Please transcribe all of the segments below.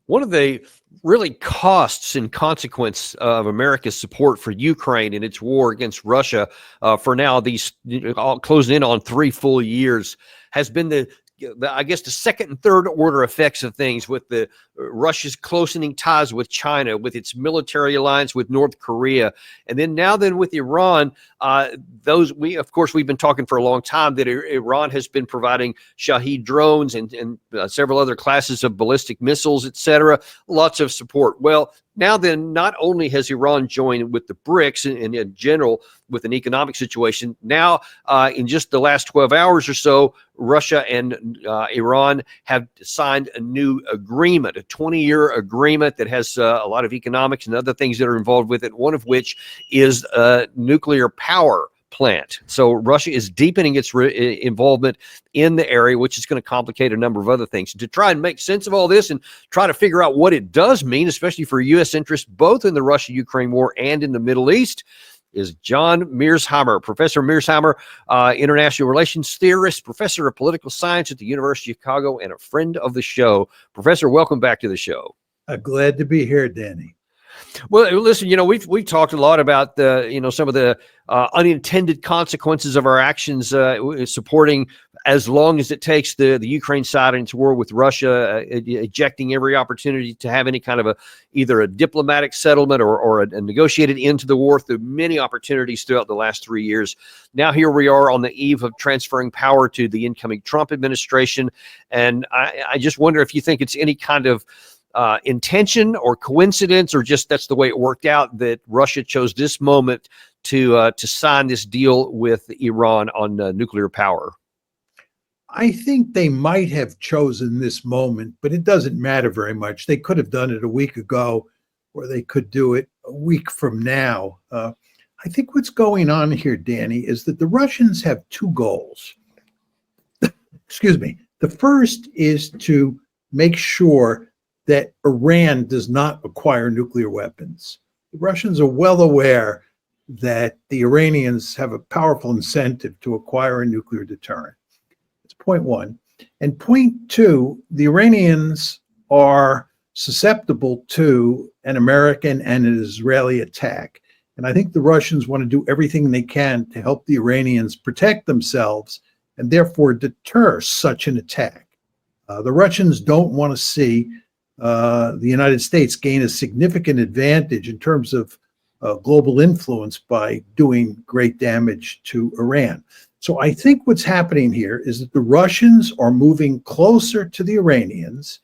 One of the really costs and consequence of America's support for Ukraine in its war against Russia for now, these all closing in on 3 full years, has been the I guess the second and third order effects of things, with the Russia's closening ties with China, with its military alliance with North Korea, and then with Iran. We've been talking for a long time that Iran has been providing Shahed drones and several other classes of ballistic missiles, etc. Lots of support. Well, now then, not only has Iran joined with the BRICS in general with an economic situation, now in just the last 12 hours or so, Russia and Iran have signed a new agreement, a 20-year agreement that has a lot of economics and other things that are involved with it, one of which is a nuclear power plant. So Russia is deepening its involvement in the area, which is going to complicate a number of other things. To try and make sense of all this and try to figure out what it does mean, especially for U.S. interests, both in the Russia-Ukraine war and in the Middle East, is John Mearsheimer. Professor Mearsheimer, international relations theorist, professor of political science at the University of Chicago, and a friend of the show. Professor, welcome back to the show. Glad to be here, Danny. Well, listen, we've talked a lot about some of the unintended consequences of our actions supporting, as long as it takes, the Ukraine side in its war with Russia, ejecting every opportunity to have any kind of either a diplomatic settlement or a negotiated end to the war through many opportunities throughout the last 3 years. Now here we are on the eve of transferring power to the incoming Trump administration, and I just wonder if you think it's any kind of intention or coincidence, or just that's the way it worked out, that Russia chose this moment to sign this deal with Iran on nuclear power. I think they might have chosen this moment, but it doesn't matter very much. They could have done it a week ago, or they could do it a week from now. I think what's going on here, Danny, is that the Russians have 2 goals. Excuse me. The first is to make sure that Iran does not acquire nuclear weapons. The Russians are well aware that the Iranians have a powerful incentive to acquire a nuclear deterrent. That's point one. And point two, the Iranians are susceptible to an American and an Israeli attack. And I think the Russians want to do everything they can to help the Iranians protect themselves and therefore deter such an attack. The Russians don't want to see the United States gain a significant advantage in terms of global influence by doing great damage to Iran. So I think what's happening here is that the Russians are moving closer to the Iranians,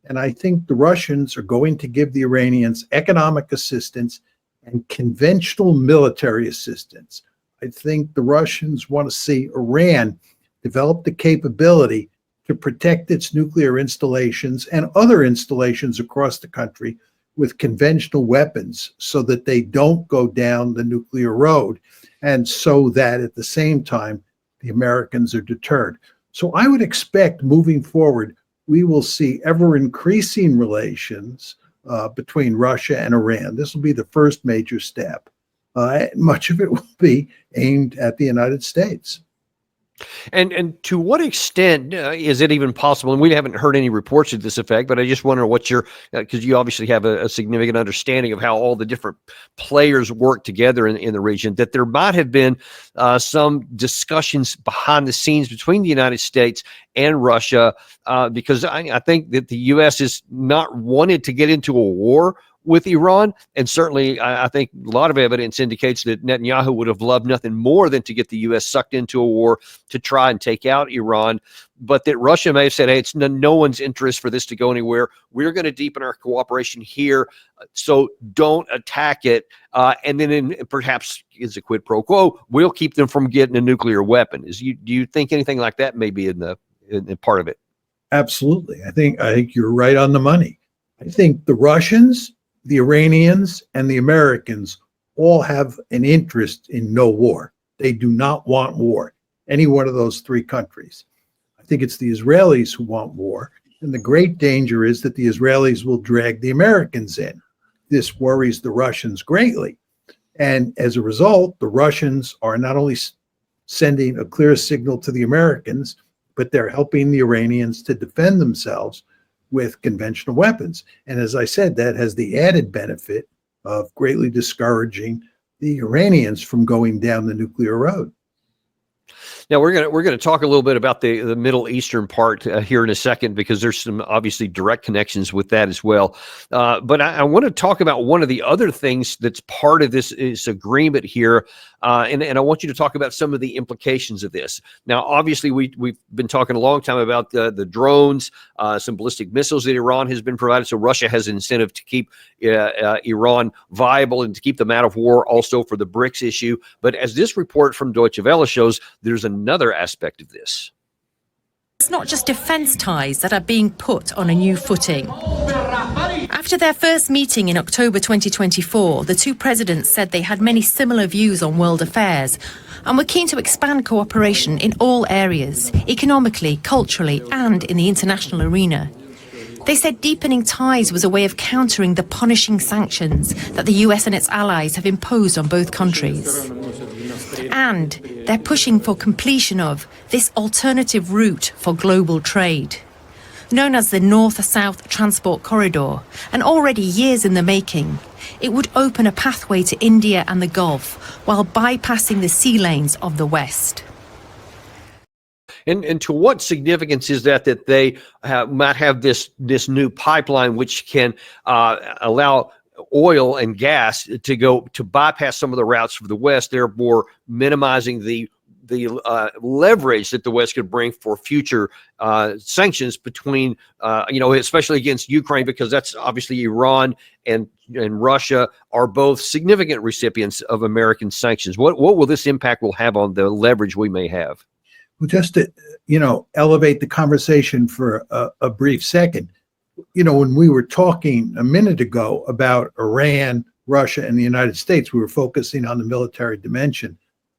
and I think the Russians are going to give the Iranians economic assistance and conventional military assistance. I think the Russians want to see Iran develop the capability to protect its nuclear installations and other installations across the country with conventional weapons so that they don't go down the nuclear road, and so that at the same time the Americans are deterred. So I would expect moving forward, we will see ever increasing relations between Russia and Iran. This will be the first major step. Much of it will be aimed at the United States. And to what extent is it even possible? And we haven't heard any reports to this effect, but I just wonder what your, because you obviously have a significant understanding of how all the different players work together in the region, that there might have been some discussions behind the scenes between the United States and Russia, because I think that the U.S. is not wanted to get into a war with Iran. And certainly, I think a lot of evidence indicates that Netanyahu would have loved nothing more than to get the U.S. sucked into a war to try and take out Iran. But that Russia may have said, hey, it's no one's interest for this to go anywhere. We're going to deepen our cooperation here, so don't attack it. And then perhaps as a quid pro quo, we'll keep them from getting a nuclear weapon. Do you think anything like that may be in part of it? Absolutely. I think you're right on the money. I think the Russians, the Iranians, and the Americans all have an interest in no war. They do not want war, any one of those three countries. I think it's the Israelis who want war, and the great danger is that the Israelis will drag the Americans in. This worries the Russians greatly. And as a result, the Russians are not only sending a clear signal to the Americans, but they're helping the Iranians to defend themselves with conventional weapons. And as I said, that has the added benefit of greatly discouraging the Iranians from going down the nuclear road. Now we're gonna talk a little bit about the Middle Eastern part here in a second, because there's some obviously direct connections with that as well. But I want to talk about one of the other things that's part of this agreement here, and I want you to talk about some of the implications of this. Now, obviously, we've been talking a long time about the drones, some ballistic missiles that Iran has been provided. So Russia has an incentive to keep Iran viable and to keep them out of war, also for the BRICS issue. But as this report from Deutsche Welle shows, there's another aspect of this. It's not just defence ties that are being put on a new footing. After their first meeting in October 2024, the two presidents said they had many similar views on world affairs and were keen to expand cooperation in all areas, economically, culturally, and in the international arena. They said deepening ties was a way of countering the punishing sanctions that the US and its allies have imposed on both countries. And they're pushing for completion of this alternative route for global trade, known as the North-South Transport Corridor, and already years in the making. It would open a pathway to India and the Gulf while bypassing the sea lanes of the West. And to what significance is that they might have this new pipeline which can allow oil and gas to bypass some of the routes for the West, therefore minimizing the leverage that the West could bring for future sanctions between, especially against Ukraine, because that's obviously Iran and Russia are both significant recipients of American sanctions. What will this impact will have on the leverage we may have? Well, just to, elevate the conversation for a brief second, when we were talking a minute ago about Iran, Russia, and the United States, we were focusing on the military dimension.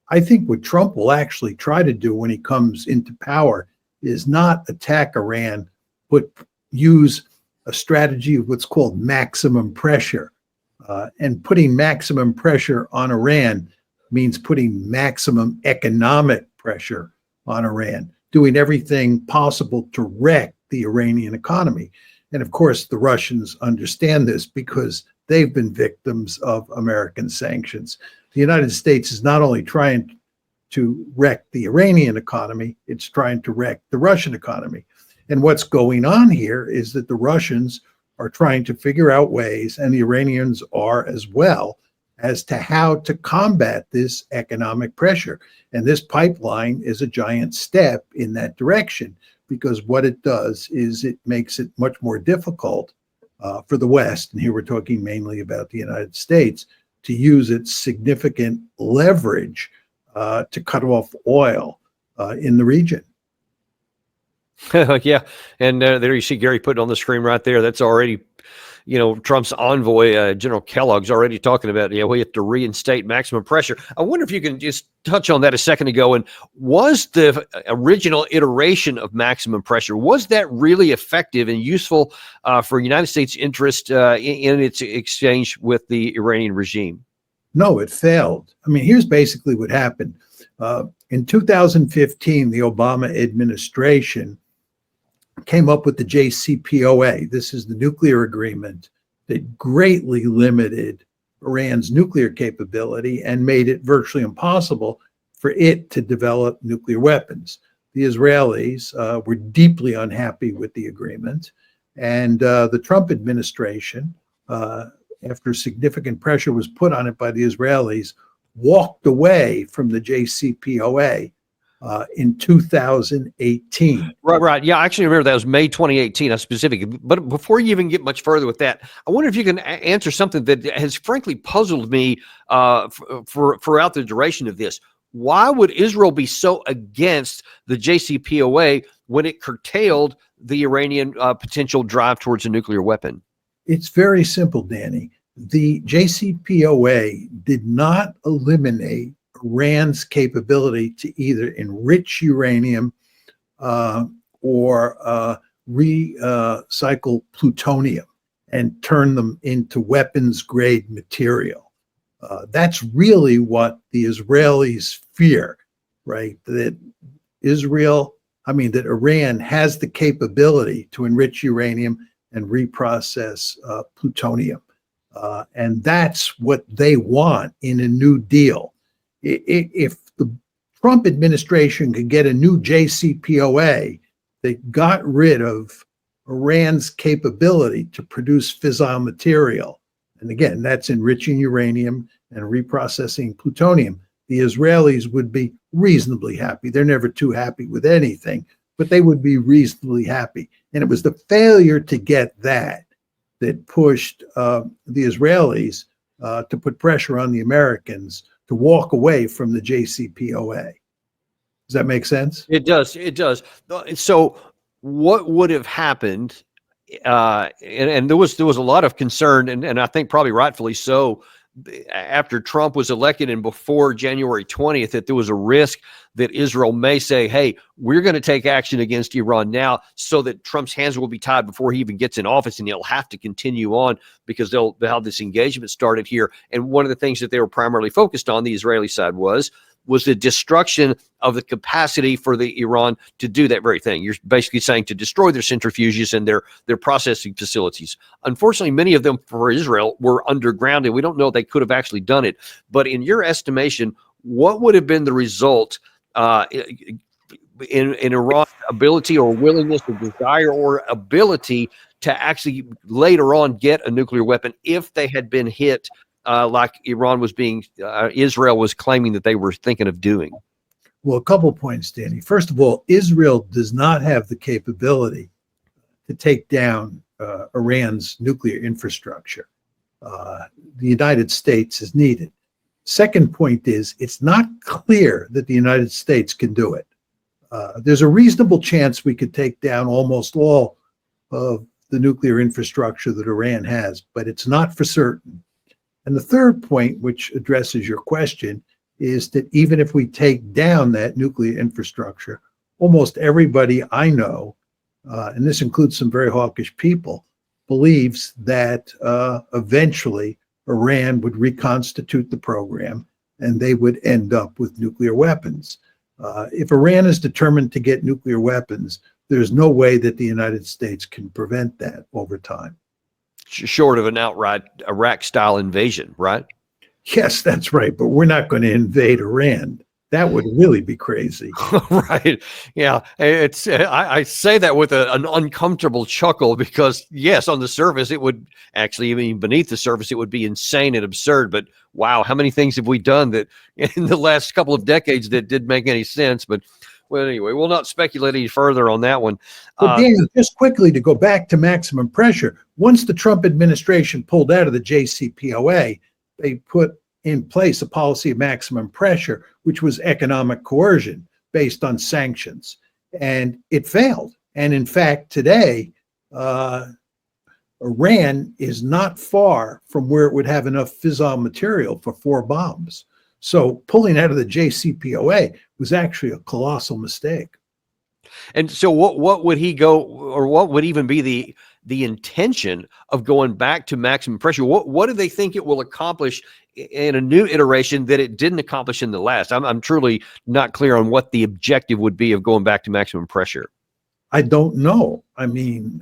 I think what Trump will actually try to do when he comes into power is not attack Iran, but use a strategy of what's called maximum pressure. And putting maximum pressure on Iran means putting maximum economic pressure on Iran, doing everything possible to wreck the Iranian economy. And of course, the Russians understand this because they've been victims of American sanctions. The United States is not only trying to wreck the Iranian economy, it's trying to wreck the Russian economy. And what's going on here is that the Russians are trying to figure out ways, and the Iranians are as well, as to how to combat this economic pressure. And this pipeline is a giant step in that direction, because what it does is it makes it much more difficult for the West, and here we're talking mainly about the United States, to use its significant leverage to cut off oil in the region. Yeah, and there you see Gary putting on the screen right there. That's already, Trump's envoy, General Kellogg's already talking about, we have to reinstate maximum pressure. I wonder if you can just touch on that a second ago. And was the original iteration of maximum pressure, was that really effective and useful for United States interest in its exchange with the Iranian regime? No, it failed. I mean, here's basically what happened. In 2015, the Obama administration came up with the JCPOA. This is the nuclear agreement that greatly limited Iran's nuclear capability and made it virtually impossible for it to develop nuclear weapons. The Israelis were deeply unhappy with the agreement, and the Trump administration, after significant pressure was put on it by the Israelis, walked away from the JCPOA in 2018. Right. Yeah, I actually remember that was May 2018, specific. But before you even get much further with that, I wonder if you can answer something that has frankly puzzled me throughout the duration of this. Why would Israel be so against the JCPOA when it curtailed the Iranian potential drive towards a nuclear weapon? It's very simple, Danny. The JCPOA did not eliminate Iran's capability to either enrich uranium or recycle plutonium and turn them into weapons-grade material. That's really what the Israelis fear, right? That Israel I mean, that Iran has the capability to enrich uranium and reprocess plutonium. And that's what they want in a new deal. If the Trump administration could get a new JCPOA that got rid of Iran's capability to produce fissile material, and again, that's enriching uranium and reprocessing plutonium, the Israelis would be reasonably happy. They're never too happy with anything, but they would be reasonably happy. And it was the failure to get that pushed the Israelis to put pressure on the Americans to walk away from the JCPOA. Does that make sense? It does. It does. So what would have happened? And there was a lot of concern, and I think probably rightfully so, after Trump was elected and before January 20th, that there was a risk that Israel may say, hey, we're going to take action against Iran now, so that Trump's hands will be tied before he even gets in office, and he'll have to continue on because they'll have this engagement started here. And one of the things that they were primarily focused on, the Israeli side, was the destruction of the capacity for the Iran to do that very thing. You're basically saying to destroy their centrifuges and their processing facilities. Unfortunately, many of them for Israel were underground, and we don't know if they could have actually done it. But in your estimation, what would have been the result in Iran's ability or willingness or desire or ability to actually later on get a nuclear weapon if they had been hit like Israel was claiming that they were thinking of doing? Well, a couple points, Danny. First of all, Israel does not have the capability to take down Iran's nuclear infrastructure. The United States is needed. Second point is, it's not clear that the United States can do it. There's a reasonable chance we could take down almost all of the nuclear infrastructure that Iran has, but it's not for certain. And the third point, which addresses your question, is that even if we take down that nuclear infrastructure, almost everybody I know, and this includes some very hawkish people, believes that eventually Iran would reconstitute the program and they would end up with nuclear weapons. If Iran is determined to get nuclear weapons, there's no way that the United States can prevent that over time. Short of an outright Iraq-style invasion, right? Yes, that's right. But we're not going to invade Iran. That would really be crazy. Right. Yeah. It's I say that with an uncomfortable chuckle because, yes, on the surface, it would actually, even beneath the surface, it would be insane and absurd. But wow, how many things have we done that in the last couple of decades that did make any sense? But well, anyway, we'll not speculate any further on that one. But Daniel, just quickly to go back to maximum pressure, once the Trump administration pulled out of the JCPOA, they put in place a policy of maximum pressure, which was economic coercion based on sanctions. And it failed. And in fact, today, Iran is not far from where it would have enough fissile material for 4 bombs. So pulling out of the JCPOA was actually a colossal mistake. And so what would he go, or what would even be the intention of going back to maximum pressure? What do they think it will accomplish in a new iteration that it didn't accomplish in the last? I'm truly not clear on what the objective would be of going back to maximum pressure. I don't know. I mean,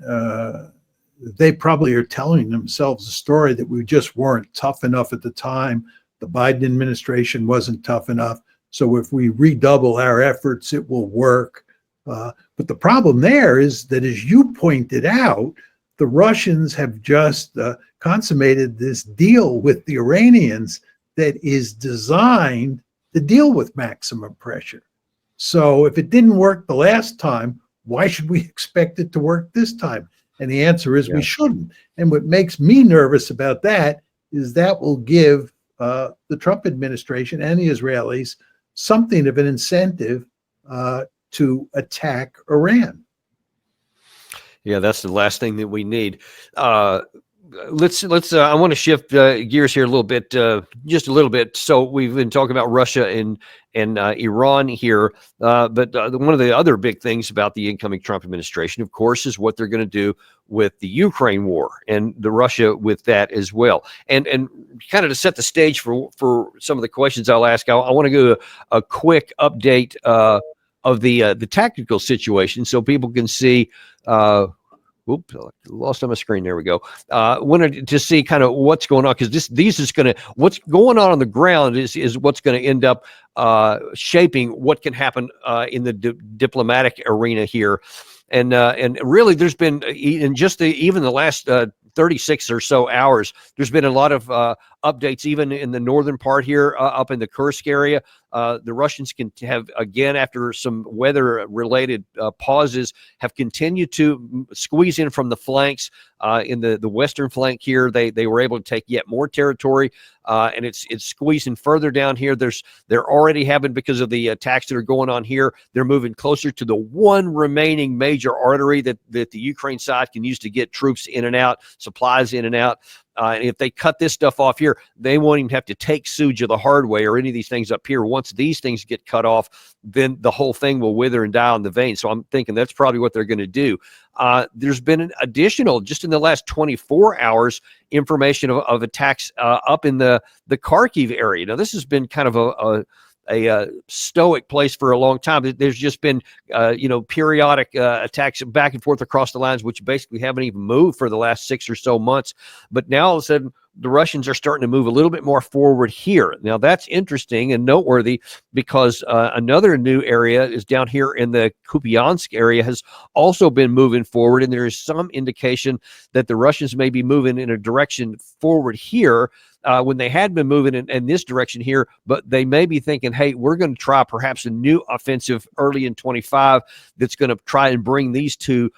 they probably are telling themselves a story that we just weren't tough enough at the time. The Biden administration wasn't tough enough. So if we redouble our efforts, it will work. But the problem there is that, as you pointed out, the Russians have just consummated this deal with the Iranians that is designed to deal with maximum pressure. So if it didn't work the last time, why should we expect it to work this time? And the answer is we shouldn't. And what makes me nervous about that is that will give the Trump administration and the Israelis something of an incentive to attack Iran. Yeah, that's the last thing that we need. Let's. I want to shift gears here a little bit, just a little bit. So we've been talking about Russia and Iran here, but one of the other big things about the incoming Trump administration, of course, is what they're going to do with the Ukraine war and the Russia with that as well. And kind of to set the stage for some of the questions I'll ask, I want to go a quick update the tactical situation, so people can see. Oops, lost on my screen. There we go. Wanted to see kind of what's going on, because these is going to, what's going on the ground is what's going to end up shaping what can happen in the diplomatic arena here, and really there's been in just even the last 36 or so hours, there's been a lot of updates even in the northern part here, up in the Kursk area. The Russians can have, again, after some weather-related pauses, have continued to squeeze in from the flanks. In the western flank here, they were able to take yet more territory, and it's squeezing further down here. They're already having, because of the attacks that are going on here, they're moving closer to the one remaining major artery that the Ukraine side can use to get troops in and out, supplies in and out. And if they cut this stuff off here, they won't even have to take Suja the hard way or any of these things up here. Once these things get cut off, then the whole thing will wither and die on the vein. So I'm thinking that's probably what they're going to do. There's been an additional, just in the last 24 hours, information of attacks up in the Kharkiv area. Now, this has been kind of a stoic place for a long time. There's just been, periodic attacks back and forth across the lines, which basically haven't even moved for the last 6 or so months. But now all of a sudden, the Russians are starting to move a little bit more forward here. Now, that's interesting and noteworthy, because another new area is down here in the Kupiansk area, has also been moving forward. And there is some indication that the Russians may be moving in a direction forward here, when they had been moving in this direction here, but they may be thinking, hey, we're going to try perhaps a new offensive early in 25 that's going to try and bring these two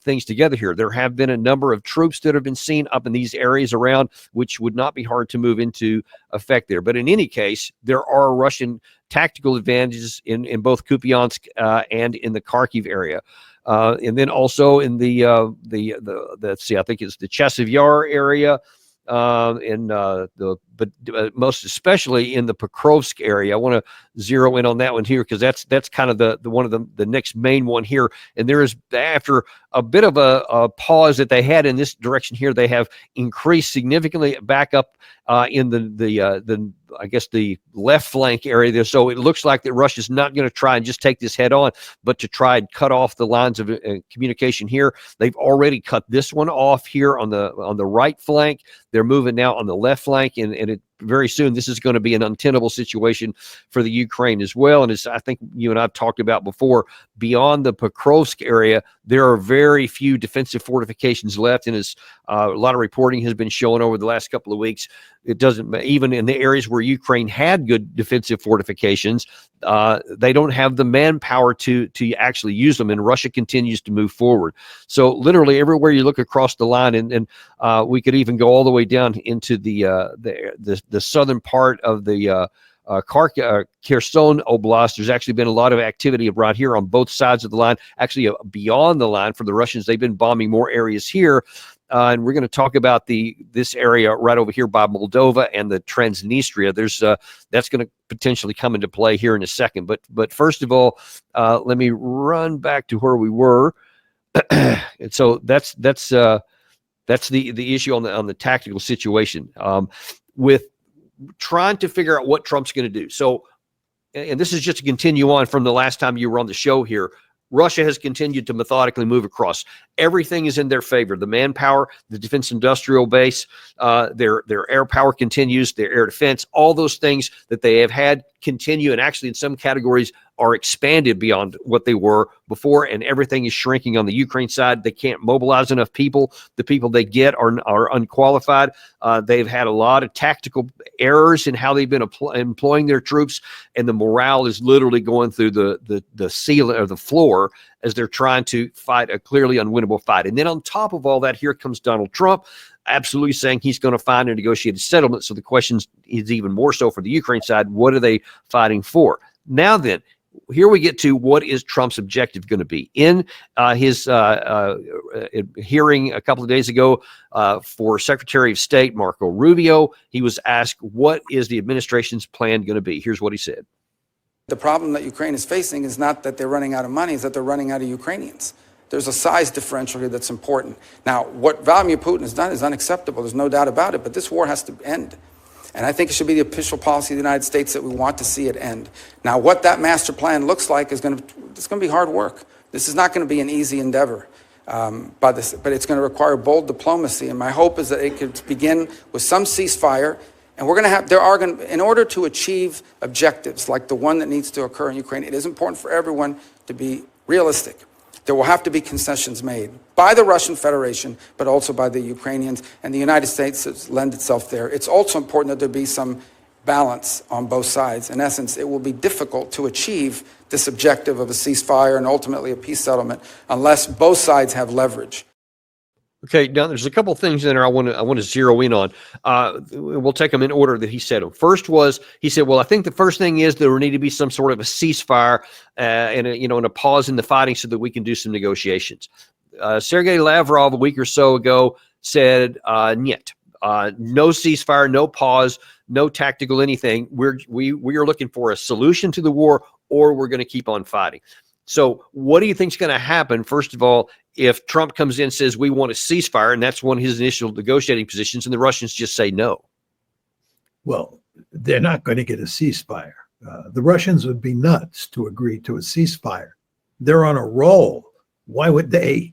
things together here. There have been a number of troops that have been seen up in these areas around, which would not be hard to move into effect there. But in any case, there are Russian tactical advantages in both Kupiansk and in the Kharkiv area. And then also in let's see, I think it's the Chasiv Yar area, but most especially in the Pokrovsk area. I want to zero in on that one here, because that's kind of the one of the next main one here. And there is, after a bit of a pause that they had in this direction here, they have increased significantly back up in the I guess the left flank area there. So it looks like that Russia's not going to try and just take this head on, but to try and cut off the lines of communication here. They've already cut this one off here on the right flank. They're moving now on the left flank, and very soon this is going to be an untenable situation for the Ukraine as well. And as I think you and I've talked about before, beyond the Pokrovsk area, there are very few defensive fortifications left. And as a lot of reporting has been showing over the last couple of weeks, it doesn't, even in the areas where Ukraine had good defensive fortifications, they don't have the manpower to actually use them, and Russia continues to move forward. So literally everywhere you look across the line, and we could even go all the way down into the southern part of the Kherson Oblast. There's actually been a lot of activity right here on both sides of the line, actually beyond the line for the Russians. They've been bombing more areas here. And we're going to talk about this area right over here by Moldova and the Transnistria. There's that's going to potentially come into play here in a second. But first of all, let me run back to where we were. And so that's the issue on the tactical situation, with trying to figure out what Trump's going to do. So, and this is just to continue on from the last time you were on the show here. Russia has continued to methodically move across. Everything is in their favor. The manpower, the defense industrial base, their air power continues, their air defense, all those things that they have had continue, and actually in some categories are expanded beyond what they were before, and everything is shrinking on the Ukraine side. They can't mobilize enough people. The people they get are unqualified. They've had a lot of tactical errors in how they've been employing their troops, and the morale is literally going through the ceiling or the floor as they're trying to fight a clearly unwinnable fight. And then on top of all that, here comes Donald Trump, absolutely saying he's going to find a negotiated settlement. So the question is even more so for the Ukraine side: what are they fighting for? Now then, here we get to what is Trump's objective going to be. In his hearing a couple of days ago for Secretary of State Marco Rubio, he was asked, what is the administration's plan going to be? Here's what he said. The problem that Ukraine is facing is not that they're running out of money, it's that they're running out of Ukrainians. There's a size differential here that's important. Now, what Vladimir Putin has done is unacceptable. There's no doubt about it, but this war has to end. And I think it should be the official policy of the United States that we want to see it end. Now, what that master plan looks like is going to be hard work. This is not going to be an easy endeavor, but it's going to require bold diplomacy. And my hope is that it could begin with some ceasefire. And in order to achieve objectives like the one that needs to occur in Ukraine, it is important for everyone to be realistic. There will have to be concessions made by the Russian Federation, but also by the Ukrainians, and the United States has lent itself there. It's also important that there be some balance on both sides. In essence, it will be difficult to achieve this objective of a ceasefire and ultimately a peace settlement unless both sides have leverage. Okay, now there's a couple of things in there I want to zero in on. We'll take them in order that he said them. First was, he said, well, I think the first thing is there will need to be some sort of a ceasefire and a pause in the fighting so that we can do some negotiations. Sergei Lavrov a week or so ago said, "Niet, no ceasefire, no pause, no tactical anything. We are looking for a solution to the war, or we're going to keep on fighting." So what do you think is going to happen, first of all, if Trump comes in and says we want a ceasefire, and that's one of his initial negotiating positions, and the Russians just say no? Well, they're not going to get a ceasefire. The Russians would be nuts to agree to a ceasefire. They're on a roll. Why would they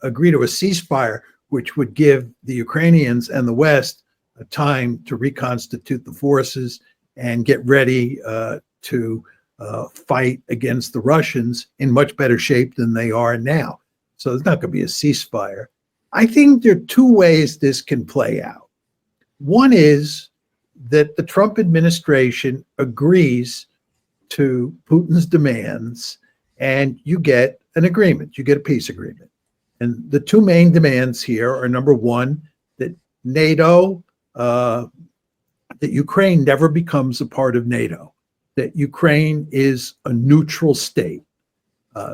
agree to a ceasefire, which would give the Ukrainians and the West a time to reconstitute the forces and get ready to fight against the Russians in much better shape than they are now? So there's not going to be a ceasefire. I think there are two ways this can play out. One is that the Trump administration agrees to Putin's demands and you get an agreement, you get a peace agreement. And the two main demands here are, number one, that NATO, that Ukraine never becomes a part of NATO, that Ukraine is a neutral state.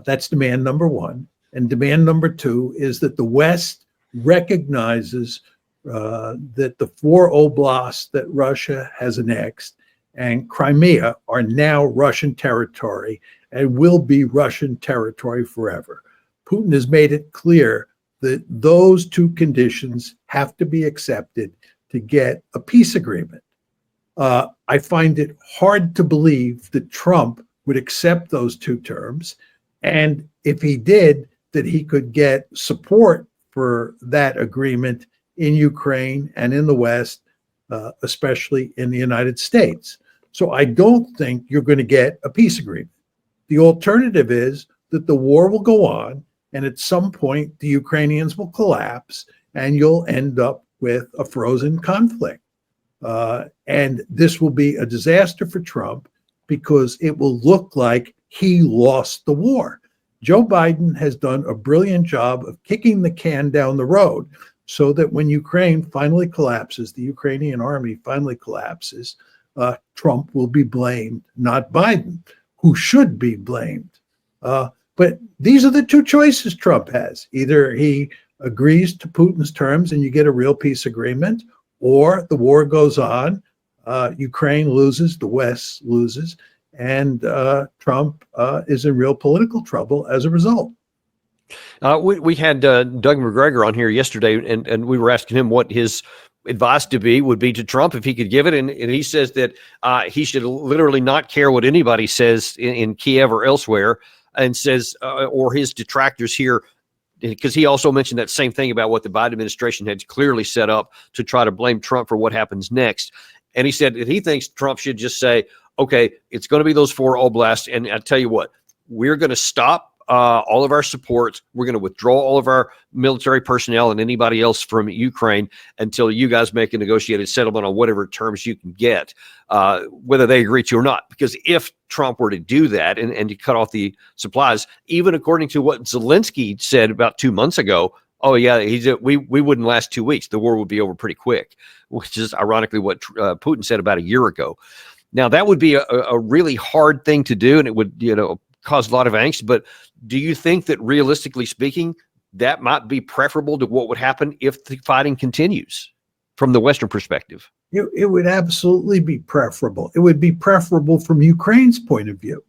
That's demand number one. And demand number two is that the West recognizes that the 4 oblasts that Russia has annexed and Crimea are now Russian territory and will be Russian territory forever. Putin has made it clear that those two conditions have to be accepted to get a peace agreement. I find it hard to believe that Trump would accept those two terms. And if he did, that he could get support for that agreement in Ukraine and in the West, especially in the United States. So I don't think you're going to get a peace agreement. The alternative is that the war will go on, and at some point the Ukrainians will collapse, and you'll end up with a frozen conflict. And this will be a disaster for Trump because it will look like he lost the war. Joe Biden has done a brilliant job of kicking the can down the road so that when Ukraine finally collapses, the Ukrainian army finally collapses, Trump will be blamed, not Biden, who should be blamed. But these are the two choices Trump has. Either he agrees to Putin's terms and you get a real peace agreement, or the war goes on, Ukraine loses, the West loses, and Trump is in real political trouble as a result. We had Doug McGregor on here yesterday, and we were asking him what his advice would be to Trump if he could give it, and he says that he should literally not care what anybody says in Kiev or elsewhere, and says, or his detractors here, because he also mentioned that same thing about what the Biden administration had clearly set up to try to blame Trump for what happens next. And he said that he thinks Trump should just say, okay, it's going to be those 4 oblasts. And I tell you what, we're going to stop all of our support. We're going to withdraw all of our military personnel and anybody else from Ukraine until you guys make a negotiated settlement on whatever terms you can get, whether they agree to or not. Because if Trump were to do that and to cut off the supplies, even according to what Zelensky said about 2 months ago, oh yeah, we wouldn't last 2 weeks. The war would be over pretty quick, which is ironically what Putin said about a year ago. Now that would be a really hard thing to do, and it would cause a lot of angst. But do you think that realistically speaking, that might be preferable to what would happen if the fighting continues from the Western perspective? It would absolutely be preferable. It would be preferable from Ukraine's point of view.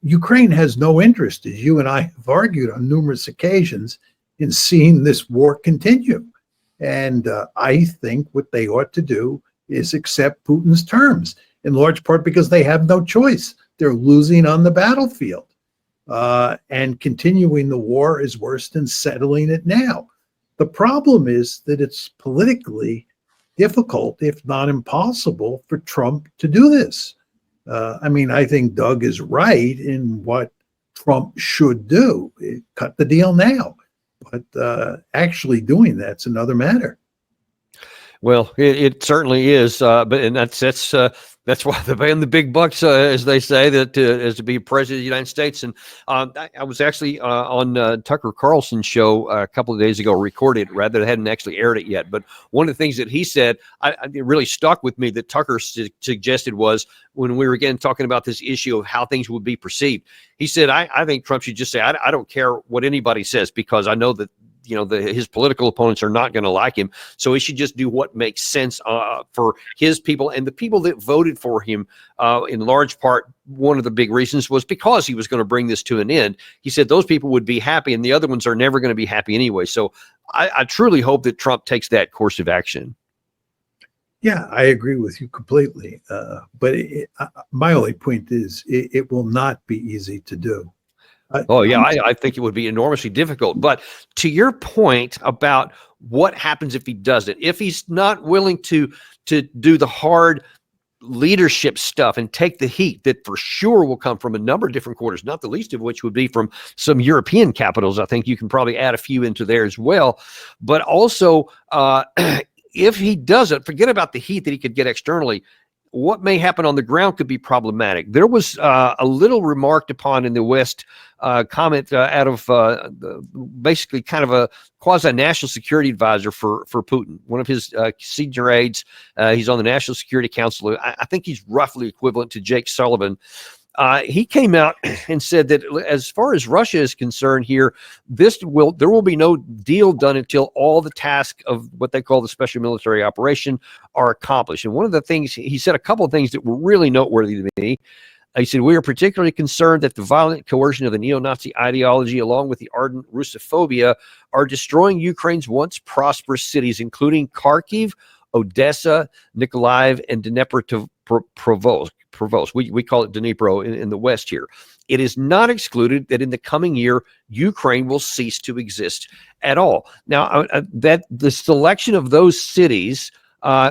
Ukraine has no interest, as you and I have argued on numerous occasions, in seeing this war continue. And I think what they ought to do is accept Putin's terms, in large part because they have no choice. They're losing on the battlefield. And continuing the war is worse than settling it now. The problem is that it's politically difficult, if not impossible, for Trump to do this. I mean, I think Doug is right in what Trump should do. Cut the deal now. But actually doing that's another matter. Well, it certainly is, but that's why they're paying the big bucks, as they say, that as to be president of the United States. And I was actually on Tucker Carlson's show a couple of days ago, recorded rather, hadn't actually aired it yet. But one of the things that he said, it really stuck with me that Tucker suggested was when we were again talking about this issue of how things would be perceived. He said, I think Trump should just say, I don't care what anybody says, because I know that his political opponents are not going to like him. So he should just do what makes sense for his people and the people that voted for him. In large part, one of the big reasons was because he was going to bring this to an end. He said those people would be happy, and the other ones are never going to be happy anyway. So I truly hope that Trump takes that course of action. Yeah, I agree with you completely. But my only point is it will not be easy to do. I think it would be enormously difficult. But to your point about what happens if he doesn't, if he's not willing to do the hard leadership stuff and take the heat that for sure will come from a number of different quarters, not the least of which would be from some European capitals. I think you can probably add a few into there as well. But also, if he doesn't, forget about the heat that he could get externally. What may happen on the ground could be problematic. There was a little remarked upon in the West comment out of basically kind of a quasi-national security advisor for Putin, one of his senior aides. He's on the National Security Council. I think he's roughly equivalent to Jake Sullivan. He came out and said that as far as Russia is concerned here, there will be no deal done until all the tasks of what they call the special military operation are accomplished. And one of the things, he said a couple of things that were really noteworthy to me. He said, we are particularly concerned that the violent coercion of the neo-Nazi ideology, along with the ardent Russophobia, are destroying Ukraine's once prosperous cities, including Kharkiv, Odessa, Nikolaev, and Dnipropetrovsk. We call it Dnipro in the West here. It is not excluded that in the coming year, Ukraine will cease to exist at all. Now, that the selection of those cities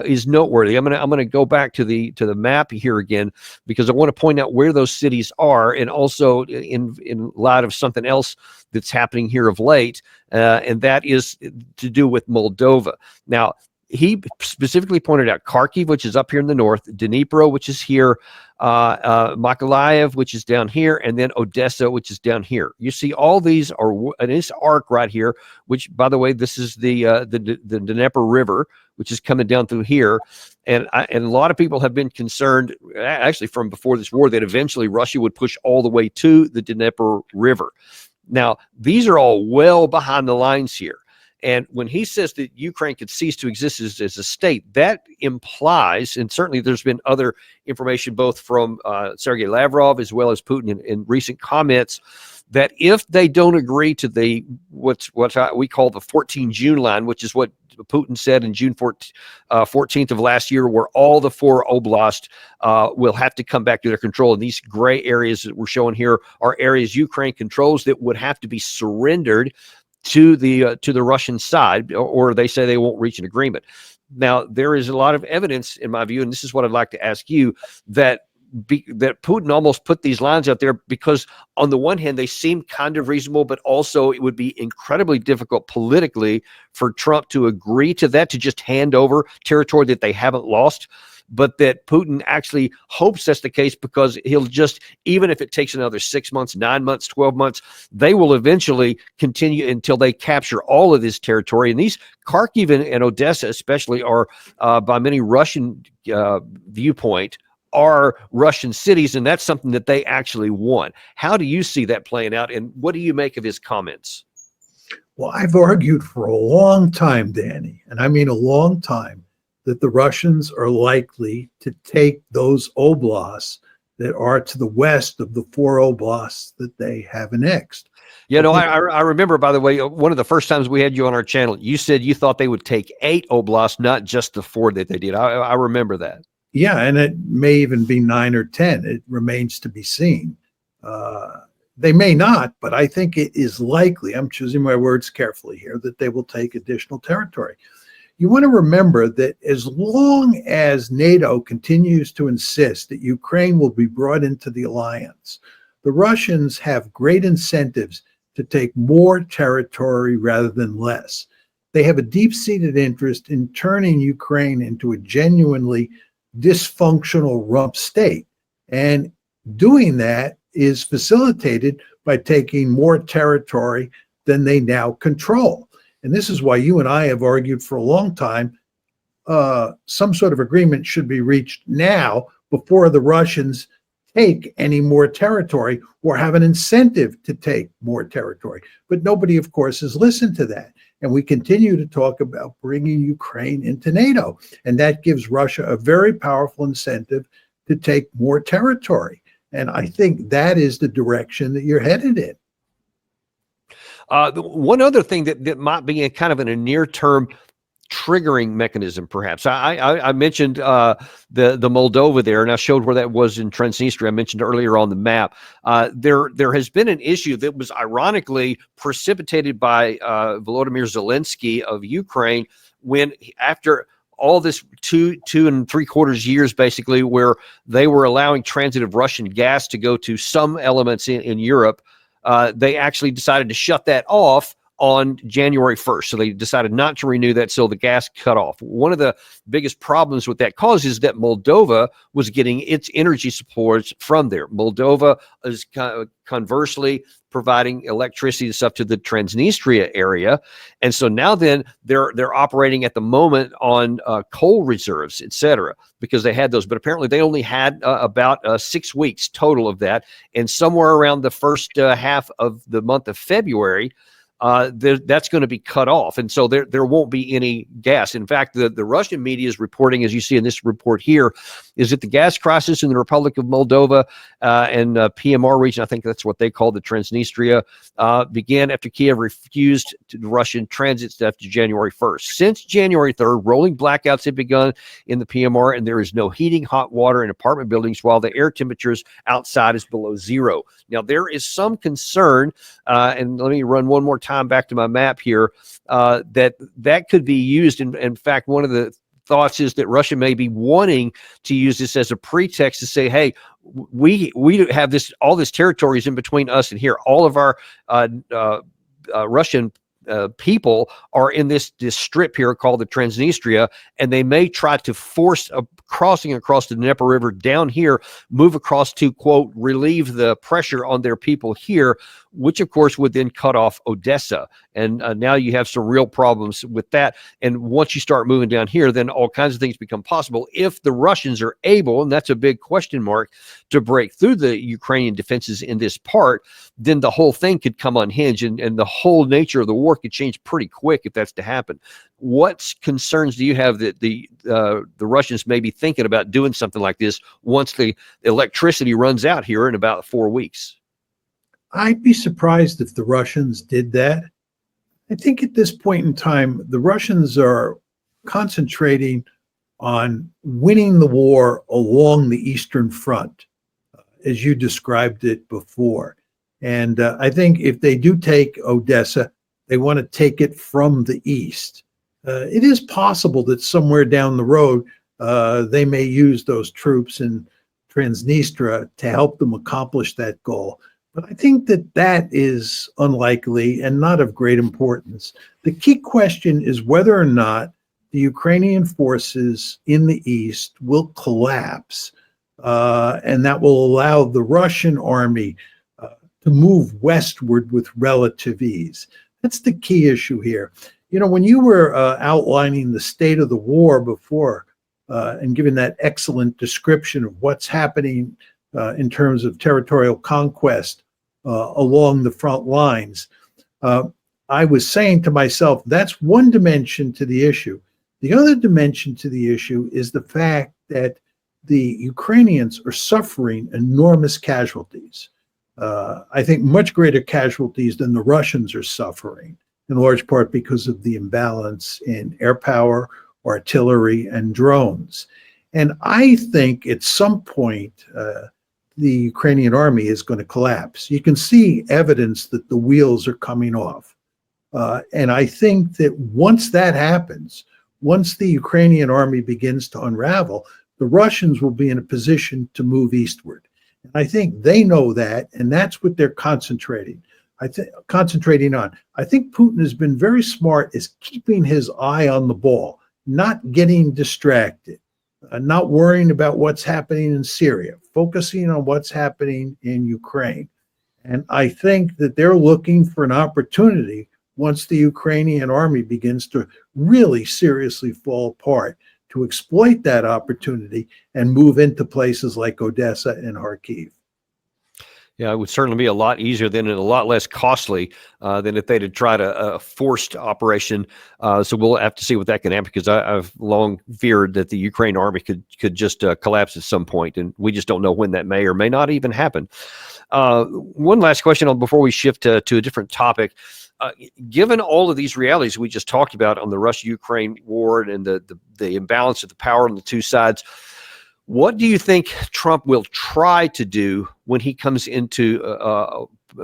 is noteworthy. I'm gonna go back to the map here again, because I want to point out where those cities are, and also in light of something else that's happening here of late, and that is to do with Moldova. Now, he specifically pointed out Kharkiv, which is up here in the north, Dnipro, which is here, Mykolaiv, which is down here, and then Odessa, which is down here. You see all these are in this arc right here, which, by the way, this is the Dnieper River, which is coming down through here. And a lot of people have been concerned, actually from before this war, that eventually Russia would push all the way to the Dnieper River. Now, these are all well behind the lines here. And when he says that Ukraine could cease to exist as a state, that implies, and certainly there's been other information both from Sergei Lavrov as well as Putin in recent comments, that if they don't agree to what we call the 14 June line, which is what Putin said in June 14th of last year, where all the 4 oblasts will have to come back to their control. And these gray areas that we're showing here are areas Ukraine controls that would have to be surrendered to the Russian side, or they say they won't reach an agreement. Now, there is a lot of evidence, in my view, and this is what I'd like to ask you, that Putin almost put these lines out there because on the one hand, they seem kind of reasonable, but also it would be incredibly difficult politically for Trump to agree to that, to just hand over territory that they haven't lost. But that Putin actually hopes that's the case, because he'll just, even if it takes another 6 months, 9 months, 12 months, they will eventually continue until they capture all of this territory. And these Kharkiv and Odessa especially are, by many Russian viewpoint, are Russian cities, and that's something that they actually want. How do you see that playing out, and what do you make of his comments? Well, I've argued for a long time, Danny, and I mean a long time, that the Russians are likely to take those oblasts that are to the west of the 4 oblasts that they have annexed. Yeah, no, I remember, by the way, one of the first times we had you on our channel, you said you thought they would take 8 oblasts, not just the 4 that they did. I remember that. Yeah, and it may even be 9 or 10. It remains to be seen. They may not, but I think it is likely, I'm choosing my words carefully here, that they will take additional territory. You want to remember that as long as NATO continues to insist that Ukraine will be brought into the alliance, the Russians have great incentives to take more territory rather than less. They have a deep-seated interest in turning Ukraine into a genuinely dysfunctional rump state. And doing that is facilitated by taking more territory than they now control. And this is why you and I have argued for a long time, some sort of agreement should be reached now before the Russians take any more territory or have an incentive to take more territory. But nobody, of course, has listened to that. And we continue to talk about bringing Ukraine into NATO. And that gives Russia a very powerful incentive to take more territory. And I think that is the direction that you're headed in. One other thing that might be in a near-term triggering mechanism, perhaps. I mentioned the Moldova there, and I showed where that was in Transnistria. I mentioned earlier on the map. There has been an issue that was ironically precipitated by Volodymyr Zelensky of Ukraine, when after all this 2 3/4 years, basically, where they were allowing transit of Russian gas to go to some elements in Europe, they actually decided to shut that off on January 1st. So they decided not to renew that, so the gas cut off. One of the biggest problems with that cause is that Moldova was getting its energy supports from there. Moldova is conversely providing electricity and stuff to the Transnistria area. And so now then they're operating at the moment on coal reserves, etc., because they had those. But apparently they only had about 6 weeks total of that. And somewhere around the first half of the month of February, that's going to be cut off. And so there won't be any gas. In fact, the Russian media is reporting, as you see in this report here, is that the gas crisis in the Republic of Moldova and PMR region, I think that's what they call the Transnistria, began after Kiev refused to Russian transit stuff to January 1st. Since January 3rd, rolling blackouts have begun in the PMR, and there is no heating, hot water in apartment buildings, while the air temperatures outside is below zero. Now, there is some concern, and let me run one more time back to my map here, that could be used. In fact, one of the thoughts is that Russia may be wanting to use this as a pretext to say, hey, we have all this territories in between us and here. All of our Russian people are in this strip here called the Transnistria, and they may try to force a crossing across the Dnieper River down here, move across to, quote, relieve the pressure on their people here, which of course would then cut off Odessa. And now you have some real problems with that. And once you start moving down here, then all kinds of things become possible. If the Russians are able, and that's a big question mark, to break through the Ukrainian defenses in this part, then the whole thing could come unhinged, and the whole nature of the war could change pretty quick if that's to happen. What concerns do you have that the Russians may be thinking about doing something like this once the electricity runs out here in about 4 weeks? I'd be surprised if the Russians did that. I think at this point in time, the Russians are concentrating on winning the war along the Eastern Front, as you described it before. And I think if they do take Odessa, they want to take it from the east. It is possible that somewhere down the road, they may use those troops in Transnistria to help them accomplish that goal. But I think that is unlikely and not of great importance. The key question is whether or not the Ukrainian forces in the east will collapse, and that will allow the Russian army to move westward with relative ease. That's the key issue here. You know, when you were outlining the state of the war before and giving that excellent description of what's happening in terms of territorial conquest along the front lines, I was saying to myself, that's one dimension to the issue. The other dimension to the issue is the fact that the Ukrainians are suffering enormous casualties. I think much greater casualties than the Russians are suffering, in large part because of the imbalance in air power, artillery, and drones. And I think at some point, the Ukrainian army is going to collapse. You can see evidence that the wheels are coming off. And I think that once that happens, once the Ukrainian army begins to unravel, the Russians will be in a position to move eastward. And I think they know that, and that's what they're concentrating on. I think Putin has been very smart is keeping his eye on the ball, not getting distracted, not worrying about what's happening in Syria, focusing on what's happening in Ukraine. And I think that they're looking for an opportunity once the Ukrainian army begins to really seriously fall apart, to exploit that opportunity and move into places like Odessa and Kharkiv. Yeah, it would certainly be a lot easier and a lot less costly than if they'd tried a forced operation. So we'll have to see what that can happen, because I've long feared that the Ukraine army could just collapse at some point, and we just don't know when that may or may not even happen. One last question before we shift to a different topic. Given all of these realities we just talked about on the Russia-Ukraine war and the imbalance of the power on the two sides, what do you think Trump will try to do when he comes into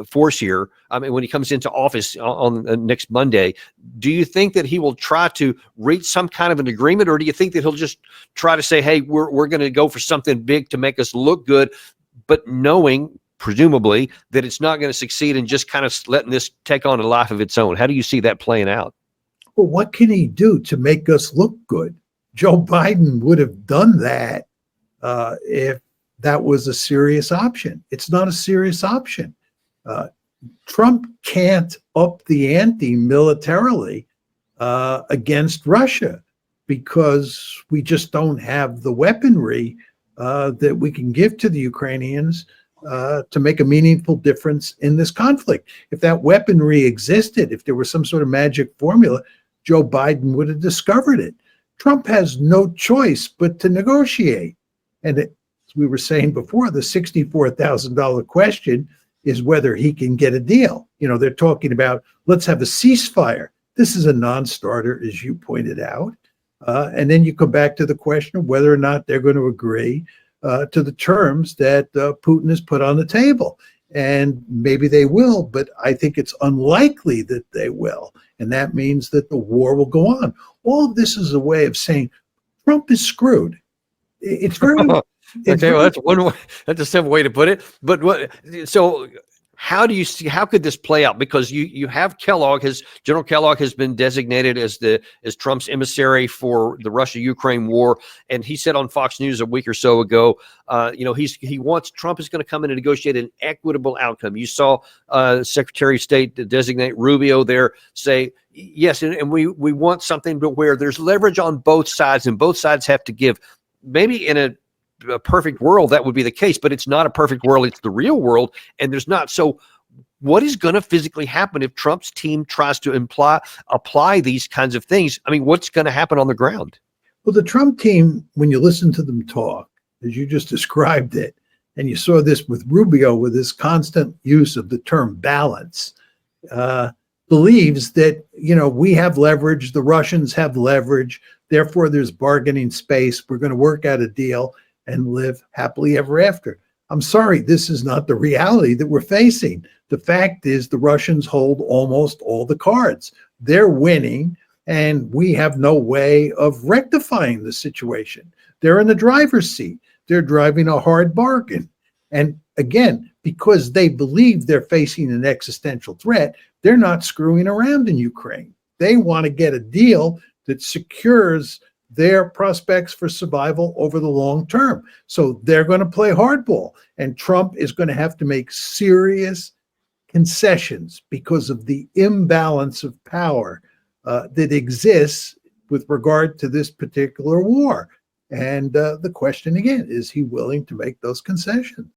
force here? I mean, when he comes into office on next Monday, do you think that he will try to reach some kind of an agreement, or do you think that he'll just try to say, hey, we're going to go for something big to make us look good, but knowing presumably that it's not going to succeed and just kind of letting this take on a life of its own? How do you see that playing out? Well, what can he do to make us look good? Joe Biden would have done that if that was a serious option. It's not a serious option. Trump can't up the ante militarily against Russia because we just don't have the weaponry that we can give to the Ukrainians to make a meaningful difference in this conflict. If that weaponry existed, if there was some sort of magic formula, Joe Biden would have discovered it. Trump has no choice but to negotiate. And as we were saying before, the $64,000 question is whether he can get a deal. You know, they're talking about, let's have a ceasefire. This is a non-starter, as you pointed out. And then you come back to the question of whether or not they're going to agree to the terms that Putin has put on the table. And maybe they will, but I think it's unlikely that they will. And that means that the war will go on. All of this is a way of saying Trump is screwed. It's very... Okay, well, that's one way. That's a simple way to put it. But so how do you see, how could this play out? Because you have General Kellogg has been designated as Trump's emissary for the Russia-Ukraine war, and he said on Fox News a week or so ago, Trump is going to come in and negotiate an equitable outcome. You saw Secretary of State designate Rubio there say, yes, and we want something but where there's leverage on both sides, and both sides have to give. Maybe in a perfect world that would be the case, but it's not a perfect world. It's the real world, and there's not. So what is going to physically happen if Trump's team tries to apply these kinds of things? I mean, what's going to happen on the ground? Well, the Trump team, when you listen to them talk, as you just described it, and you saw this with Rubio with his constant use of the term balance, believes that, we have leverage, the Russians have leverage, therefore there's bargaining space, we're going to work out a deal and live happily ever after. I'm sorry, this is not the reality that we're facing. The fact is the Russians hold almost all the cards. They're winning, and we have no way of rectifying the situation. They're in the driver's seat. They're driving a hard bargain. And again, because they believe they're facing an existential threat, they're not screwing around in Ukraine. They want to get a deal that secures their prospects for survival over the long term. So they're going to play hardball, and Trump is going to have to make serious concessions because of the imbalance of power that exists with regard to this particular war. And the question again, is he willing to make those concessions?